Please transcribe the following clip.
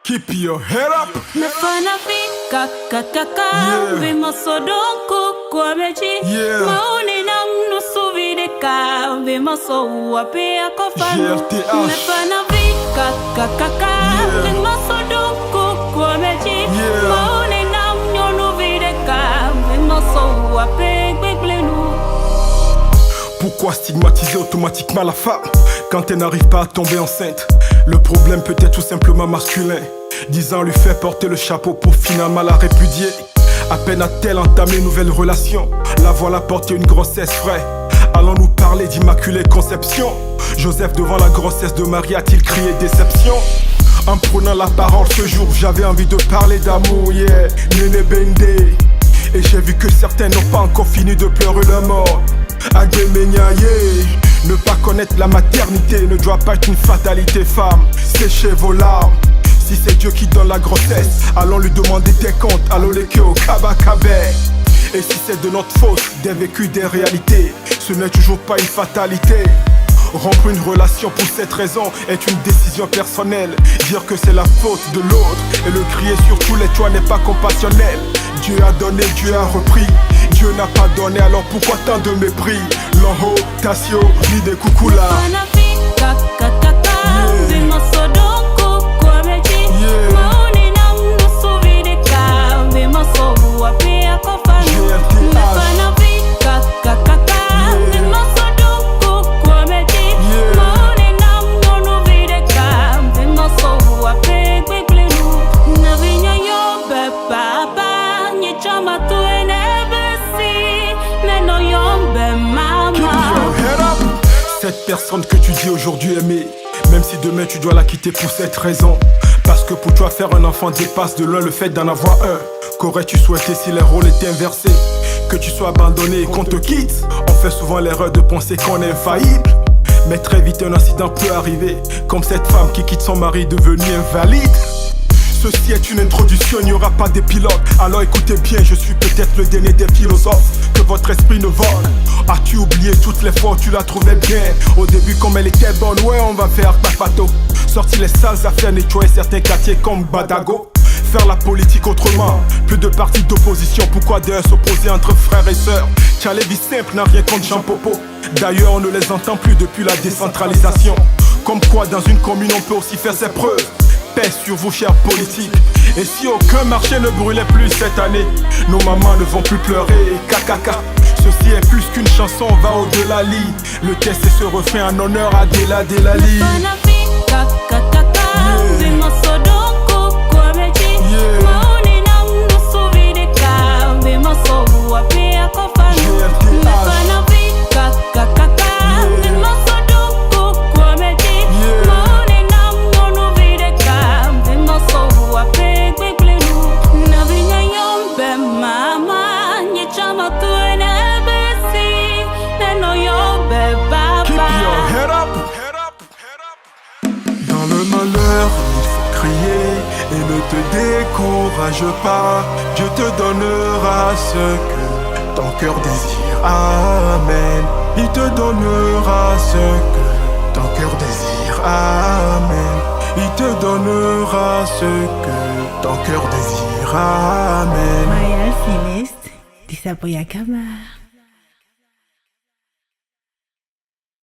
Keep your head up. Nafana fika kakaka vima sodonko kwa mechi maoni na mnusu videka vima so wapea kofano Nafana fika kakaka vima sodonko kwa mechi maoni na mnyonu videka vima so wapea gbeglenu. Pourquoi stigmatiser automatiquement la femme quand elle n'arrive pas à tomber enceinte? Le problème peut être tout simplement masculin. 10 ans lui fait porter le chapeau pour finalement la répudier. À peine a-t-elle entamé une nouvelle relation, la voilà porter une grossesse vraie. Allons-nous parler d'immaculée conception? Joseph devant la grossesse de Marie a-t-il crié déception? En prenant la parole ce jour, j'avais envie de parler d'amour, yeah, Nene Bende. Et j'ai vu que certains n'ont pas encore fini de pleurer leur mort. Agemenya, yeah. Ne pas connaître la maternité ne doit pas être une fatalité, femme. Séchez vos larmes. Si c'est Dieu qui donne la grossesse, allons lui demander des comptes. Allons les au kabakabe. Et si c'est de notre faute, des vécus, des réalités, ce n'est toujours pas une fatalité. Rompre une relation pour cette raison est une décision personnelle. Dire que c'est la faute de l'autre et le crier sur tous les toits n'est pas compassionnel. Dieu a donné, Dieu a repris. Dieu n'a pas donné, alors pourquoi tant de mépris? L'enho, Tassio, Lide Kukula. Cette personne que tu dis aujourd'hui aimer, même si demain tu dois la quitter pour cette raison. Parce que pour toi faire un enfant dépasse de loin le fait d'en avoir un. Qu'aurais-tu souhaité si les rôles étaient inversés? Que tu sois abandonné et qu'on te quitte? On fait souvent l'erreur de penser qu'on est infaillible. Mais très vite un incident peut arriver, comme cette femme qui quitte son mari devenu invalide. Ceci est une introduction, il n'y aura pas d'épilogue. Alors écoutez bien, je suis peut-être le dernier des philosophes que votre esprit ne vole. As-tu oublié toutes les fois où tu la trouvais bien? Au début comme elle était bonne, ouais on va faire papato. Sortir les sales affaires, nettoyer certains quartiers comme Badago. Faire la politique autrement, plus de partis d'opposition. Pourquoi d'ailleurs s'opposer entre frères et sœurs? Tiens les vies simples, n'a rien contre Jean Popo. D'ailleurs on ne les entend plus depuis la décentralisation. Comme quoi dans une commune on peut aussi faire ses preuves. Paix sur vos chers politiques. Et si aucun marché ne brûlait plus cette année, nos mamans ne vont plus pleurer, kakaka. Ceci est plus qu'une chanson, on va au-delà lit. Le test est ce refrain en honneur à Dela Delali. Malheur, il faut crier et ne te décourage pas. Dieu te donnera ce que ton cœur désire. Amen. Il te donnera ce que ton cœur désire. Amen. Il te donnera ce que ton cœur désire. Amen. Maya Céleste, Disaboyakama.